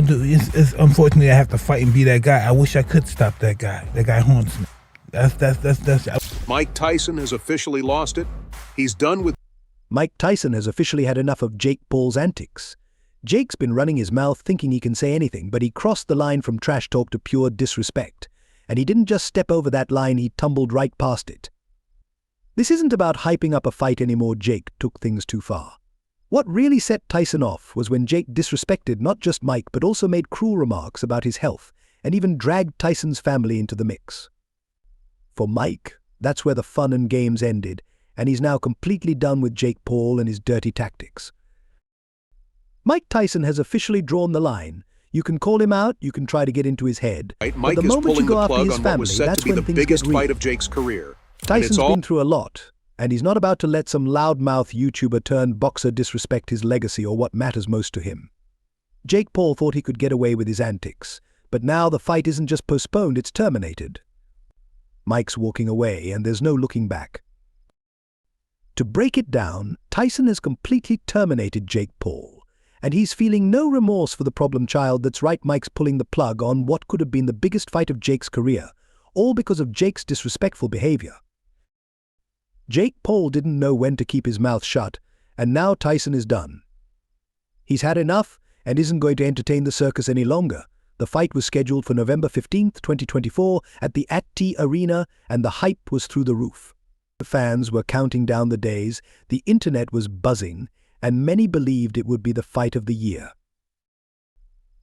Dude, it's unfortunately I have to fight and be that guy. I wish I could stop that guy. That guy haunts me. That's. Mike Tyson has officially lost it. He's done with. Mike Tyson has officially had enough of Jake Paul's antics. Jake's been running his mouth thinking he can say anything, but he crossed the line from trash talk to pure disrespect. And he didn't just step over that line, he tumbled right past it. This isn't about hyping up a fight anymore. Jake took things too far. What really set Tyson off was when Jake disrespected not just Mike but also made cruel remarks about his health and even dragged Tyson's family into the mix. For Mike, that's where the fun and games ended, and he's now completely done with Jake Paul and his dirty tactics. Mike Tyson has officially drawn the line. You can call him out, you can try to get into his head, Mike but the is moment you pulling go the after plug his on what family, was set that's to be when the things biggest get real. fight of Jake's career. Tyson's been through a lot, and he's not about to let some loudmouth YouTuber turned boxer disrespect his legacy or what matters most to him. Jake Paul thought he could get away with his antics, but now the fight isn't just postponed, it's terminated. Mike's walking away, and there's no looking back. To break it down, Tyson has completely terminated Jake Paul, and he's feeling no remorse for the problem child. That's right, Mike's pulling the plug on what could have been the biggest fight of Jake's career, all because of Jake's disrespectful behavior. Jake Paul didn't know when to keep his mouth shut, and now Tyson is done. He's had enough and isn't going to entertain the circus any longer. The fight was scheduled for November 15, 2024 at the At-T Arena, and the hype was through the roof. The fans were counting down the days, the internet was buzzing, and many believed it would be the fight of the year.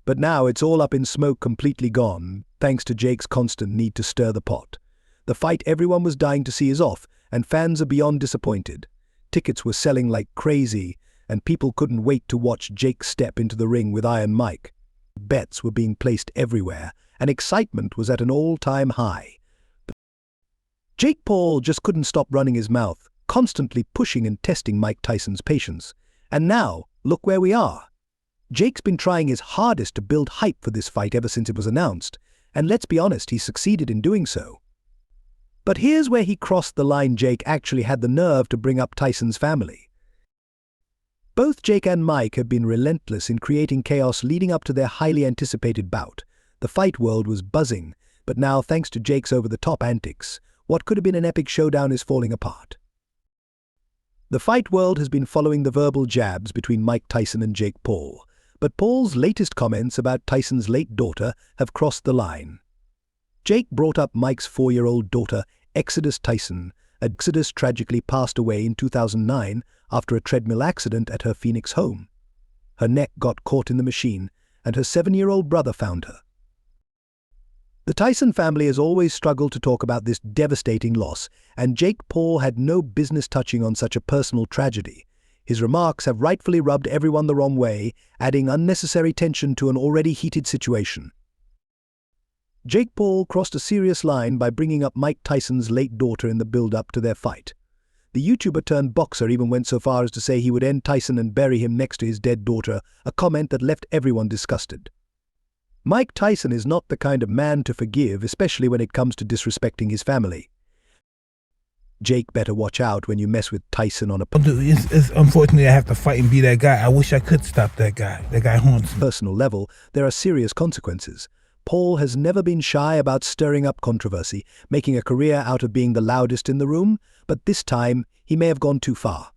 But now it's all up in smoke, completely gone, thanks to Jake's constant need to stir the pot. The fight everyone was dying to see is off, and fans are beyond disappointed. Tickets were selling like crazy, and people couldn't wait to watch Jake step into the ring with Iron Mike. Bets were being placed everywhere, and excitement was at an all-time high. But Jake Paul just couldn't stop running his mouth, constantly pushing and testing Mike Tyson's patience. And now, look where we are. Jake's been trying his hardest to build hype for this fight ever since it was announced, and let's be honest, he succeeded in doing so. But here's where he crossed the line. Jake actually had the nerve to bring up Tyson's family. Both Jake and Mike have been relentless in creating chaos leading up to their highly anticipated bout. The fight world was buzzing, but now thanks to Jake's over-the-top antics, what could have been an epic showdown is falling apart. The fight world has been following the verbal jabs between Mike Tyson and Jake Paul, but Paul's latest comments about Tyson's late daughter have crossed the line. Jake brought up Mike's 4-year-old daughter, Exodus Tyson. Exodus tragically passed away in 2009 after a treadmill accident at her Phoenix home. Her neck got caught in the machine, and her 7-year-old brother found her. The Tyson family has always struggled to talk about this devastating loss, and Jake Paul had no business touching on such a personal tragedy. His remarks have rightfully rubbed everyone the wrong way, adding unnecessary tension to an already heated situation. Jake Paul crossed a serious line by bringing up Mike Tyson's late daughter in the build-up to their fight. The YouTuber-turned-boxer even went so far as to say he would end Tyson and bury him next to his dead daughter, a comment that left everyone disgusted. Mike Tyson is not the kind of man to forgive, especially when it comes to disrespecting his family. Jake better watch out when you mess with Tyson on a Unfortunately I have to fight and be that guy. I wish I could stop that guy. That guy haunts me. Personal level, there are serious consequences. Paul has never been shy about stirring up controversy, making a career out of being the loudest in the room, but this time he may have gone too far.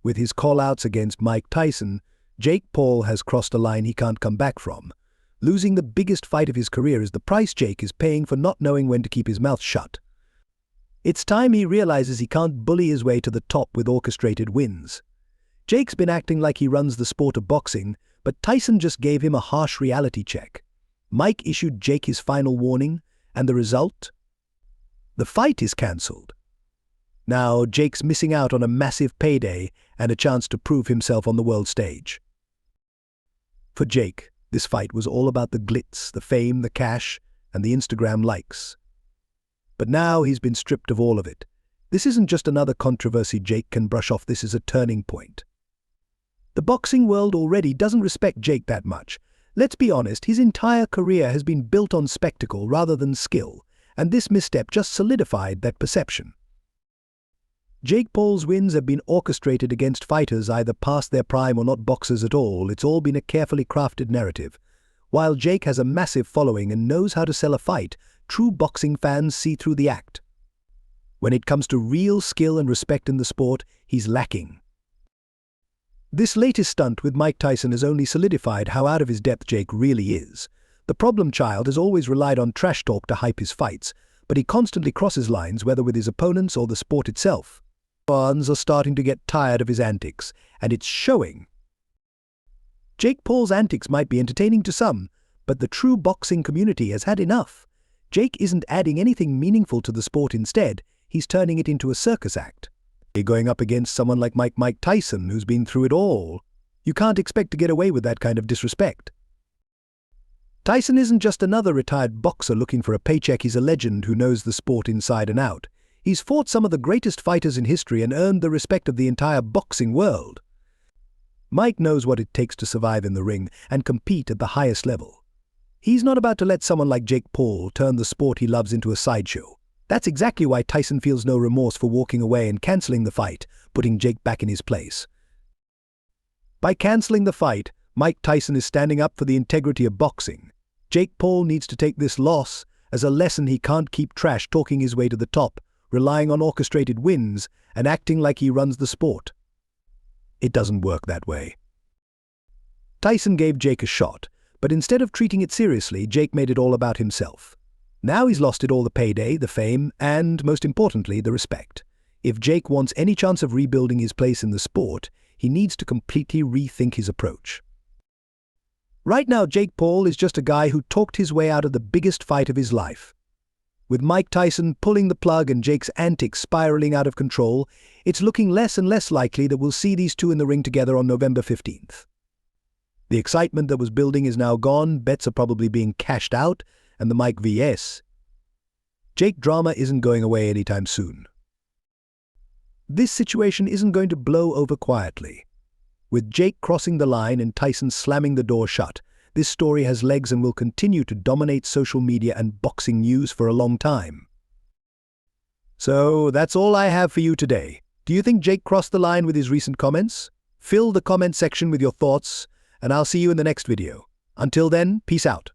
With his call-outs against Mike Tyson, Jake Paul has crossed a line he can't come back from. Losing the biggest fight of his career is the price Jake is paying for not knowing when to keep his mouth shut. It's time he realizes he can't bully his way to the top with orchestrated wins. Jake's been acting like he runs the sport of boxing, but Tyson just gave him a harsh reality check. Mike issued Jake his final warning, and the result? The fight is cancelled. Now Jake's missing out on a massive payday and a chance to prove himself on the world stage. For Jake, this fight was all about the glitz, the fame, the cash, and the Instagram likes. But now he's been stripped of all of it. This isn't just another controversy Jake can brush off, this is a turning point. The boxing world already doesn't respect Jake that much. Let's be honest, his entire career has been built on spectacle rather than skill, and this misstep just solidified that perception. Jake Paul's wins have been orchestrated against fighters either past their prime or not boxers at all. It's all been a carefully crafted narrative. While Jake has a massive following and knows how to sell a fight, true boxing fans see through the act. When it comes to real skill and respect in the sport, he's lacking. This latest stunt with Mike Tyson has only solidified how out of his depth Jake really is. The problem child has always relied on trash talk to hype his fights, but he constantly crosses lines whether with his opponents or the sport itself. Fans are starting to get tired of his antics, and it's showing. Jake Paul's antics might be entertaining to some, but the true boxing community has had enough. Jake isn't adding anything meaningful to the sport. Instead, he's turning it into a circus act. You're going up against someone like Mike Tyson, who's been through it all. You can't expect to get away with that kind of disrespect. Tyson isn't just another retired boxer looking for a paycheck. He's a legend who knows the sport inside and out. He's fought some of the greatest fighters in history and earned the respect of the entire boxing world. Mike knows what it takes to survive in the ring and compete at the highest level. He's not about to let someone like Jake Paul turn the sport he loves into a sideshow. That's exactly why Tyson feels no remorse for walking away and cancelling the fight, putting Jake back in his place. By cancelling the fight, Mike Tyson is standing up for the integrity of boxing. Jake Paul needs to take this loss as a lesson. He can't keep trash talking his way to the top, relying on orchestrated wins and acting like he runs the sport. It doesn't work that way. Tyson gave Jake a shot, but instead of treating it seriously, Jake made it all about himself. Now he's lost it all: the payday, the fame, and, most importantly, the respect. If Jake wants any chance of rebuilding his place in the sport, he needs to completely rethink his approach. Right now, Jake Paul is just a guy who talked his way out of the biggest fight of his life. With Mike Tyson pulling the plug and Jake's antics spiraling out of control, it's looking less and less likely that we'll see these two in the ring together on November 15th. The excitement that was building is now gone, bets are probably being cashed out, and the Mike vs. Jake drama isn't going away anytime soon. This situation isn't going to blow over quietly. With Jake crossing the line and Tyson slamming the door shut, this story has legs and will continue to dominate social media and boxing news for a long time. So that's all I have for you today. Do you think Jake crossed the line with his recent comments? Fill the comment section with your thoughts, and I'll see you in the next video. Until then, peace out.